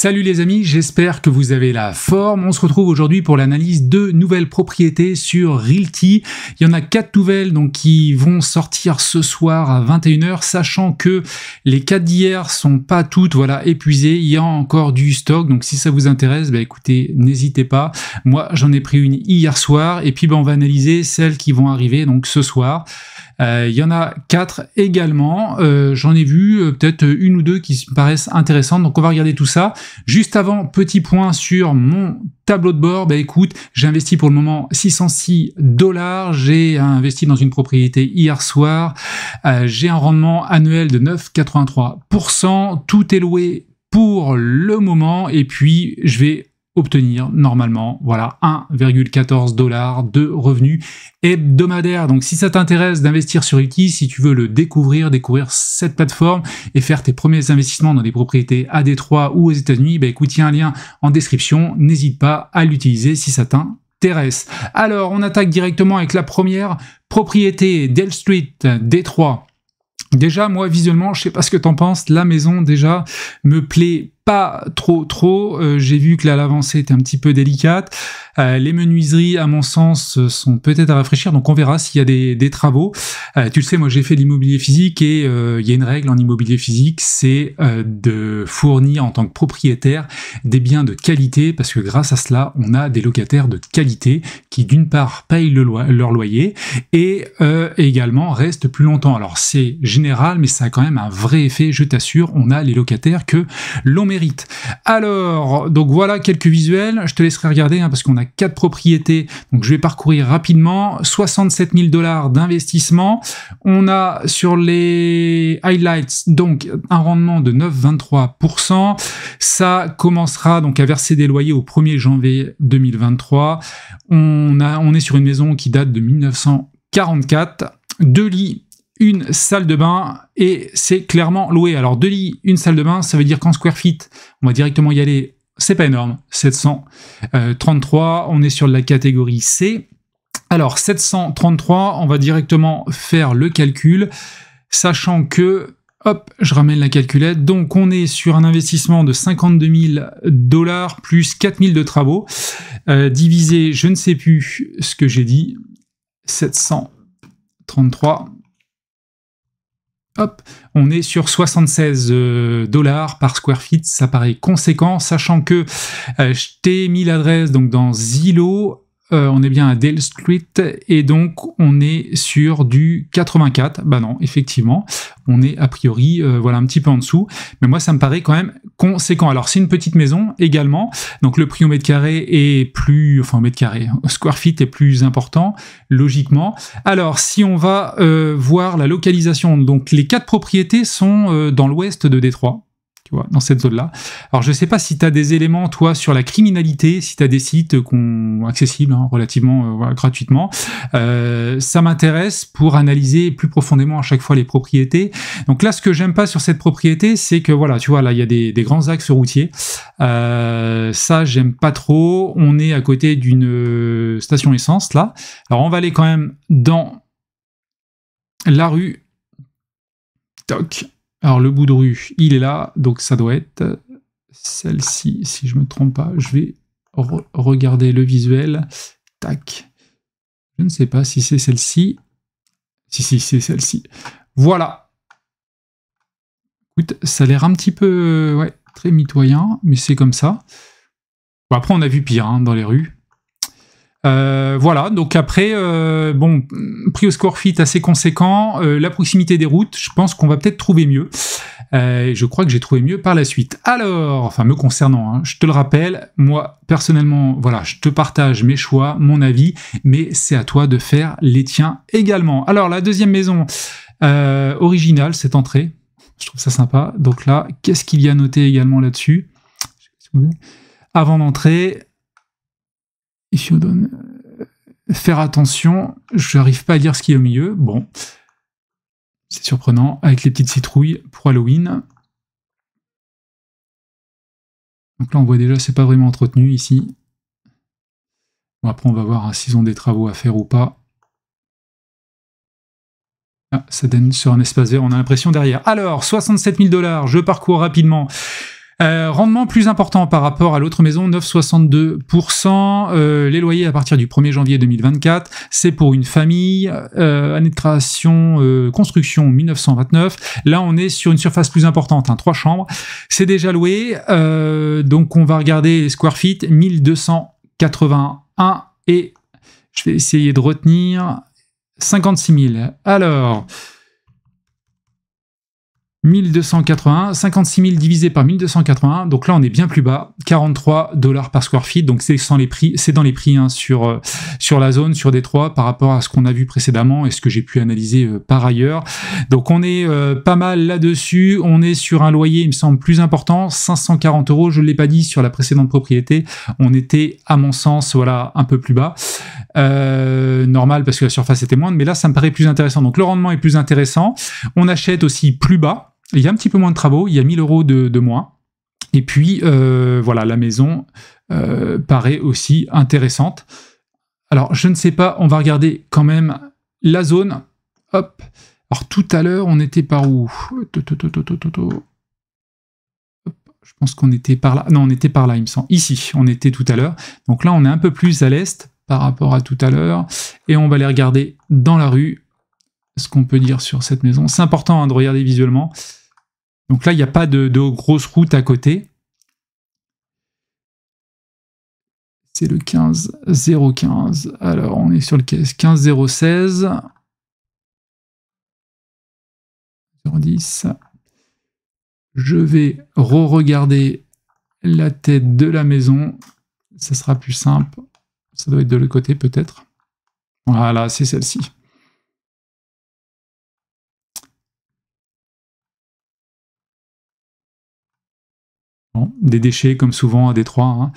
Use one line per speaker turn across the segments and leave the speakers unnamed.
Salut les amis, j'espère que vous avez la forme. On se retrouve aujourd'hui pour l'analyse de nouvelles propriétés sur Realty. Il y en a 4 nouvelles donc, qui vont sortir ce soir à 21h, sachant que les 4 d'hier sont pas toutes épuisées. Il y a encore du stock, donc si ça vous intéresse, écoutez, n'hésitez pas. Moi, j'en ai pris une hier soir, et puis on va analyser celles qui vont arriver donc ce soir. Il y en a 4 également, j'en ai vu peut-être une ou deux qui me paraissent intéressantes, donc on va regarder tout ça. Juste avant, petit point sur mon tableau de bord, écoute, j'ai investi pour le moment $606, j'ai investi dans une propriété hier soir, j'ai un rendement annuel de 9,83%, tout est loué pour le moment, et puis je vais obtenir normalement 1,14$ de revenus hebdomadaires. Donc si ça t'intéresse d'investir sur Realty, si tu veux le découvrir cette plateforme et faire tes premiers investissements dans des propriétés à Détroit ou aux États-Unis, écoute, il y a un lien en description, n'hésite pas à l'utiliser si ça t'intéresse. Alors on attaque directement avec la première propriété, Dale Street, Détroit. Déjà, moi, visuellement, je sais pas ce que t'en penses, la maison, déjà, me plaît pas trop. J'ai vu que là, l'avancée était un petit peu délicate. Les menuiseries, à mon sens, sont peut-être à rafraîchir, donc on verra s'il y a des travaux. Tu le sais, moi, j'ai fait l'immobilier physique et il y a une règle en immobilier physique, c'est de fournir en tant que propriétaire des biens de qualité, parce que grâce à cela, on a des locataires de qualité qui, d'une part, payent leur loyer et également restent plus longtemps. Alors, c'est général, mais ça a quand même un vrai effet, je t'assure, on a les locataires que l'on mérite. Alors, donc voilà quelques visuels, je te laisserai regarder parce qu'on a 4 propriétés, donc je vais parcourir rapidement. $67 000 d'investissement, on a sur les highlights donc un rendement de 9,23%, ça commencera donc à verser des loyers au 1er janvier 2023, on est sur une maison qui date de 1944, 2 lits, une salle de bain, et c'est clairement loué. Alors 2 lits, une salle de bain, ça veut dire qu'en square feet, on va directement y aller, c'est pas énorme, 733, on est sur la catégorie C. Alors 733, on va directement faire le calcul, sachant que, hop, je ramène la calculette, donc on est sur un investissement de $52 000 plus 4 000 de travaux, divisé, je ne sais plus ce que j'ai dit, 733, hop, on est sur $76 par square feet, ça paraît conséquent, sachant que je t'ai mis l'adresse donc dans Zillow, on est bien à Dale Street, et donc on est sur du 84, non, effectivement, on est a priori, un petit peu en dessous, mais moi ça me paraît quand même conséquent. Alors c'est une petite maison également, donc le prix au mètre carré est plus, au mètre carré, au square feet est plus important, logiquement. Alors si on va voir la localisation, donc les 4 propriétés sont dans l'ouest de Détroit, dans cette zone-là. Alors, je sais pas si tu as des éléments, toi, sur la criminalité, si tu as des sites accessibles relativement gratuitement. Ça m'intéresse pour analyser plus profondément à chaque fois les propriétés. Donc là, ce que j'aime pas sur cette propriété, c'est que, là, il y a des grands axes routiers. Ça, j'aime pas trop. On est à côté d'une station essence, là. Alors, on va aller quand même dans la rue. Toc. Alors, le bout de rue, il est là, donc ça doit être celle-ci, si je me trompe pas. Je vais regarder le visuel. Tac. Je ne sais pas si c'est celle-ci. Si, c'est celle-ci. Voilà. Écoute, ça a l'air un petit peu, très mitoyen, mais c'est comme ça. Bon, après, on a vu pire dans les rues. Donc après, prix au square feet assez conséquent, la proximité des routes, je pense qu'on va peut-être trouver mieux. Je crois que j'ai trouvé mieux par la suite. Alors, me concernant, je te le rappelle, moi, personnellement, je te partage mes choix, mon avis, mais c'est à toi de faire les tiens également. Alors, la deuxième maison, originale, cette entrée, je trouve ça sympa. Donc là, qu'est-ce qu'il y a noté également là-dessus? Avant d'entrer, il donne faire attention, je n'arrive pas à dire ce qu'il y a au milieu. Bon, c'est surprenant, avec les petites citrouilles pour Halloween. Donc là, on voit déjà, c'est pas vraiment entretenu ici. Bon, après, on va voir s'ils ont des travaux à faire ou pas. Ah, ça donne sur un espace vert, on a l'impression derrière. Alors, $67 000, je parcours rapidement. Rendement plus important par rapport à l'autre maison, 9,62%. Les loyers à partir du 1er janvier 2024, c'est pour une famille, année de création, construction 1929. Là, on est sur une surface plus importante, 3 chambres. C'est déjà loué, donc on va regarder les square feet, 1281 et je vais essayer de retenir 56 000. Alors... 1281, 56 000 divisé par 1281, donc là on est bien plus bas, 43 $ par square feet, donc c'est dans les prix sur la zone, sur Détroit, par rapport à ce qu'on a vu précédemment et ce que j'ai pu analyser par ailleurs. Donc on est pas mal là-dessus, on est sur un loyer, il me semble, plus important, 540 €, je ne l'ai pas dit sur la précédente propriété, on était à mon sens, voilà, un peu plus bas. Normal parce que la surface était moindre, mais là ça me paraît plus intéressant, donc le rendement est plus intéressant. On achète aussi plus bas, il y a un petit peu moins de travaux, il y a 1000 € de moins, et puis voilà, la maison paraît aussi intéressante. Alors je ne sais pas, on va regarder quand même la zone. Hop, alors tout à l'heure on était par où? Je pense qu'on était par là, non on était par là il me semble, ici on était tout à l'heure, donc là on est un peu plus à l'est par rapport à tout à l'heure, et on va aller regarder dans la rue ce qu'on peut dire sur cette maison. C'est important de regarder visuellement. Donc là, il n'y a pas de grosse route à côté. C'est le 15015. Alors, on est sur le 15016. 010. Je vais re-regarder la tête de la maison. Ça sera plus simple. Ça doit être de l'autre côté, peut-être. Voilà, c'est celle-ci. Bon, des déchets, comme souvent à Détroit, hein.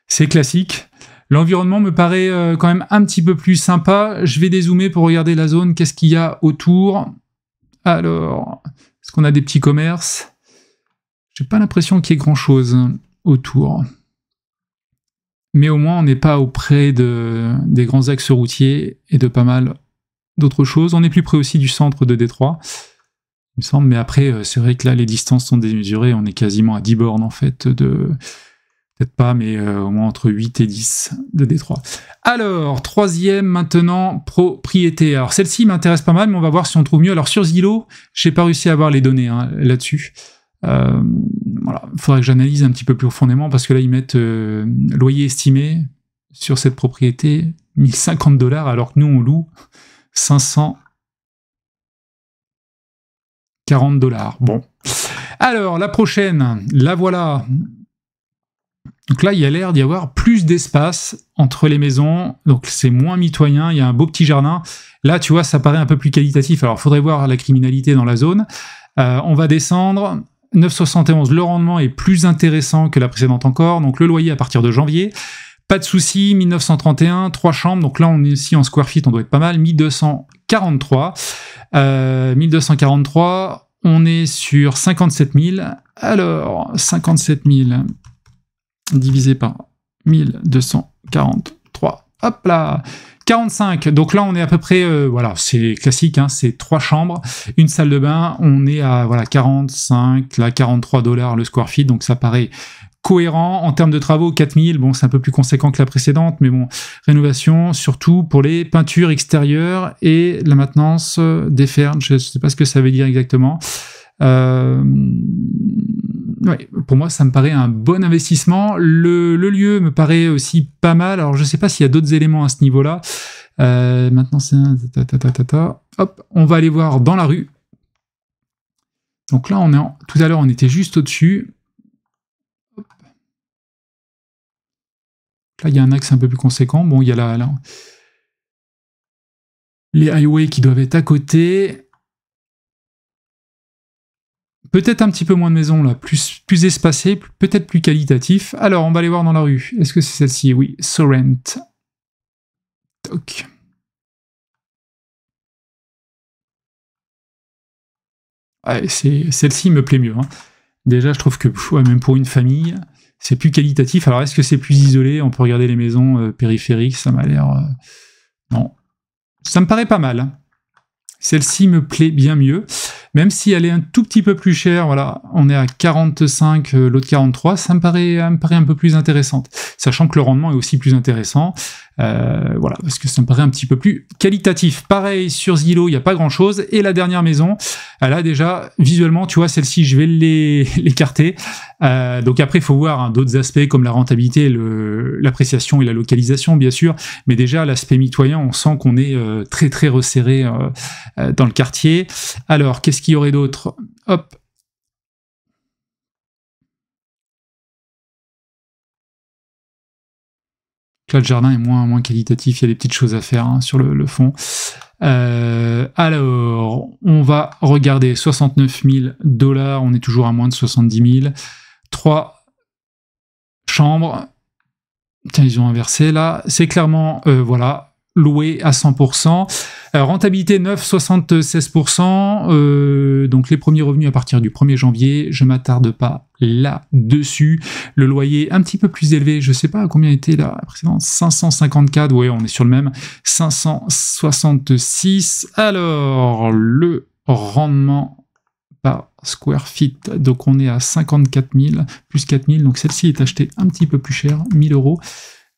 C'est classique. L'environnement me paraît quand même un petit peu plus sympa. Je vais dézoomer pour regarder la zone. Qu'est-ce qu'il y a autour? Alors, est-ce qu'on a des petits commerces? J'ai pas l'impression qu'il y ait grand-chose autour. Mais au moins, on n'est pas auprès des grands axes routiers et de pas mal d'autres choses. On est plus près aussi du centre de Détroit, il me semble, mais après, c'est vrai que là, les distances sont démesurées, on est quasiment à 10 bornes, en fait, peut-être pas, mais au moins entre 8 et 10 de Détroit. Alors, troisième, maintenant, propriété. Alors, celle-ci m'intéresse pas mal, mais on va voir si on trouve mieux. Alors, sur Zillow, j'ai pas réussi à avoir les données là-dessus. Voilà, il faudrait que j'analyse un petit peu plus profondément, parce que là, ils mettent loyer estimé sur cette propriété, 1050 $, alors que nous, on loue 540 $. Bon. Alors, la prochaine, la voilà. Donc là, il y a l'air d'y avoir plus d'espace entre les maisons, donc c'est moins mitoyen, il y a un beau petit jardin. Là, tu vois, ça paraît un peu plus qualitatif. Alors, il faudrait voir la criminalité dans la zone. On va descendre. 9,71, le rendement est plus intéressant que la précédente encore, donc le loyer à partir de janvier. Pas de souci, 1931, 3 chambres, donc là on est ici en square feet, on doit être pas mal, 1243. 1243, on est sur 57 000. Alors, 57 000 divisé par 1243, hop là, 45, donc là on est à peu près, voilà, c'est classique, hein, c'est 3 chambres, une salle de bain, on est à voilà 45, là 43 $ le square feet, donc ça paraît cohérent. En termes de travaux, 4000, bon c'est un peu plus conséquent que la précédente, mais bon, rénovation, surtout pour les peintures extérieures et la maintenance des fermes, je ne sais pas ce que ça veut dire exactement. Ouais, pour moi, ça me paraît un bon investissement. Le lieu me paraît aussi pas mal. Alors, je ne sais pas s'il y a d'autres éléments à ce niveau-là. Maintenant, c'est un... Hop, on va aller voir dans la rue. Donc là, tout à l'heure, on était juste au-dessus. Là, il y a un axe un peu plus conséquent. Bon, il y a là les highways qui doivent être à côté. Peut-être un petit peu moins de maisons, là, plus espacé, peut-être plus qualitatif. Alors, on va aller voir dans la rue. Est-ce que c'est celle-ci? Oui, Sorrent. Toc. Ouais, celle-ci me plaît mieux. Hein. Déjà, je trouve que ouais, même pour une famille, c'est plus qualitatif. Alors, est-ce que c'est plus isolé? On peut regarder les maisons périphériques, ça m'a l'air... Non. Ça me paraît pas mal. Celle-ci me plaît bien mieux. même si elle est un tout petit peu plus chère, voilà, on est à 45, l'autre 43, ça me paraît un peu plus intéressante, sachant que le rendement est aussi plus intéressant. Voilà, parce que ça me paraît un petit peu plus qualitatif. Pareil, sur Zillow, il n'y a pas grand-chose. Et la dernière maison, là déjà, visuellement, tu vois, celle-ci, je vais l'écarter. Donc après, il faut voir hein, d'autres aspects comme la rentabilité, l'appréciation et la localisation, bien sûr. Mais déjà, l'aspect mitoyen, on sent qu'on est très, très resserré dans le quartier. Alors, qu'est-ce qu'il y aurait d'autre? Hop. Là, le jardin est moins qualitatif, il y a des petites choses à faire hein, sur le fond. Alors, on va regarder 69 000 $, on est toujours à moins de 70 000. 3 chambres. Tiens, ils ont inversé là. C'est clairement, voilà, loué à 100%. Rentabilité 9,76%. Donc les premiers revenus à partir du 1er janvier. Je m'attarde pas là-dessus. Le loyer un petit peu plus élevé. Je sais pas à combien était la précédente. 554. Ouais, on est sur le même. 566. Alors, le rendement par square feet. Donc on est à 54 000 plus 4 000. Donc celle-ci est achetée un petit peu plus cher. 1 000 €.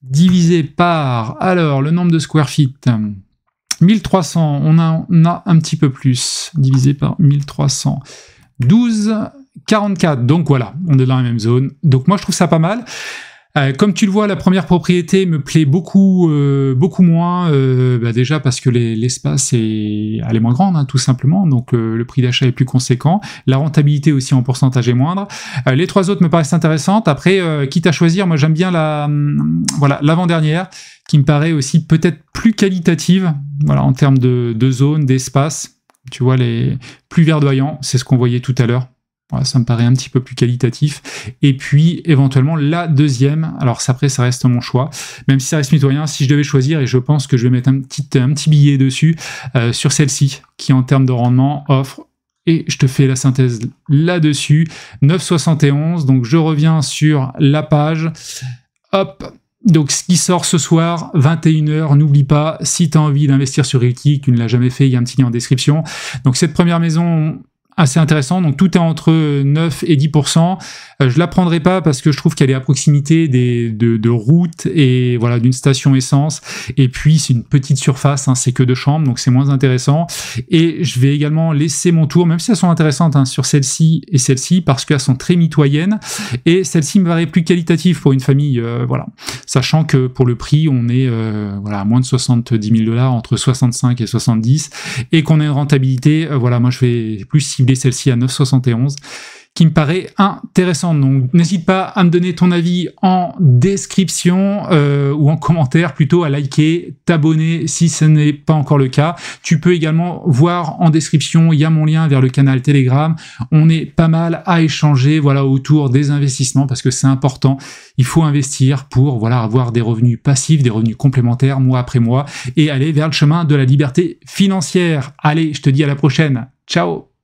Divisé par, alors, le nombre de square feet, 1300, on a un petit peu plus, divisé par 1300, 12,44, donc voilà, on est dans la même zone. Donc moi, je trouve ça pas mal. Comme tu le vois, la première propriété me plaît beaucoup moins, déjà parce que l'espace elle est moins grande, hein, tout simplement, donc le prix d'achat est plus conséquent, la rentabilité aussi en pourcentage est moindre. Les trois autres me paraissent intéressantes. Après, quitte à choisir, moi j'aime bien l'avant-dernière, qui me paraît aussi peut-être plus qualitative, voilà, en termes de zone, d'espace, tu vois, les plus verdoyants, c'est ce qu'on voyait tout à l'heure. Voilà, ça me paraît un petit peu plus qualitatif. Et puis, éventuellement, la deuxième, alors après, ça reste mon choix, même si ça reste mitoyen, si je devais choisir, et je pense que je vais mettre un petit billet dessus, sur celle-ci, qui en termes de rendement offre, et je te fais la synthèse là-dessus, 9,71, donc je reviens sur la page, hop. Donc, ce qui sort ce soir, 21h, n'oublie pas, si tu as envie d'investir sur Realty, que tu ne l'as jamais fait, il y a un petit lien en description. Donc, cette première maison, assez intéressant, donc tout est entre 9 et 10%. Je la prendrai pas parce que je trouve qu'elle est à proximité de routes et voilà, d'une station essence, et puis c'est une petite surface, hein, c'est que 2 chambres, donc c'est moins intéressant. Et je vais également laisser mon tour, même si elles sont intéressantes, hein, sur celle-ci et celle-ci, parce qu'elles sont très mitoyennes, et celle-ci me paraît plus qualitative pour une famille, voilà, sachant que pour le prix, on est voilà, à moins de 70 000 $, entre 65 et 70, et qu'on a une rentabilité, voilà, moi je vais plus cibler celle-ci à 9,71, qui me paraît intéressante. Donc n'hésite pas à me donner ton avis en description ou en commentaire, plutôt à liker, t'abonner si ce n'est pas encore le cas. Tu peux également voir en description, il y a mon lien vers le canal Telegram. On est pas mal à échanger, voilà, autour des investissements, parce que c'est important. Il faut investir pour, voilà, avoir des revenus passifs, des revenus complémentaires mois après mois, et aller vers le chemin de la liberté financière. Allez, je te dis à la prochaine. Ciao!